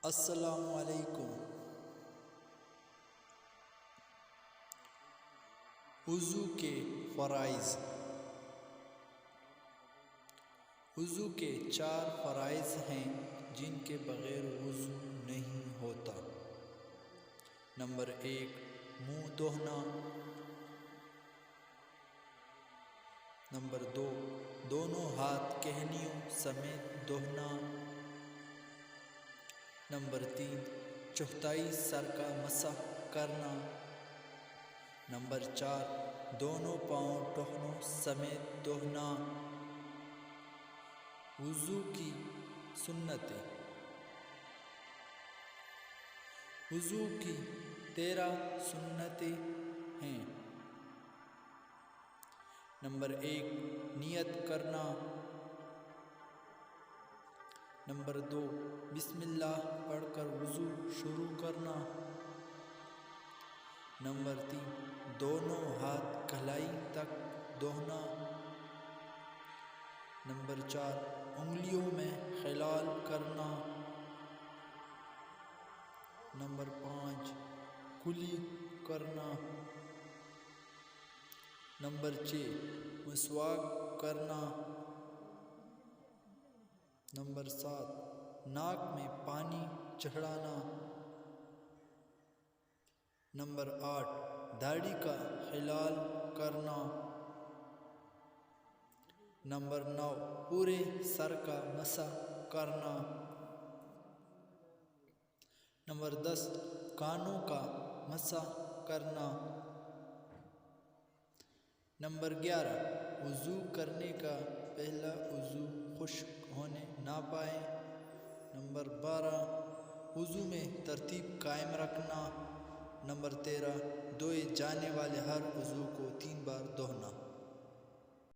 السلام علیکم۔ وضو کے فرائض۔ وضو کے 4 فرائض ہیں جن کے بغیر وضو نہیں ہوتا۔ نمبر 1 منہ دھونا۔ نمبر 2 دونوں ہاتھ کہنیوں سمیت دھونا۔ نمبر 3 چوتھائی سر کا مسح کرنا۔ نمبر 4 دونوں پاؤں ٹخنوں سمیت دھونا۔ وضو کی سنتیں۔ وضو کی 13 سنتیں ہیں۔ نمبر 1 نیت کرنا۔ نمبر 2 بسم اللہ پڑھ کر وضو شروع کرنا۔ نمبر 3 دونوں ہاتھ کلائی تک دھونا۔ نمبر 4 انگلیوں میں خلال کرنا۔ نمبر 5 کلی کرنا۔ نمبر 6 مسواک کرنا۔ نمبر 7 ناک میں پانی چڑھانا۔ نمبر 8 داڑھی کا خلال کرنا۔ نمبر 9 پورے سر کا مسح کرنا۔ نمبر 10 کانوں کا مسح کرنا۔ نمبر 11 وضو کرنے کا پہلا عضو خشک ہونے نہ پائے۔ نمبر 12 وضو میں ترتیب قائم رکھنا۔ نمبر 13 دھوئے جانے والے ہر عضو کو 3 بار دھونا۔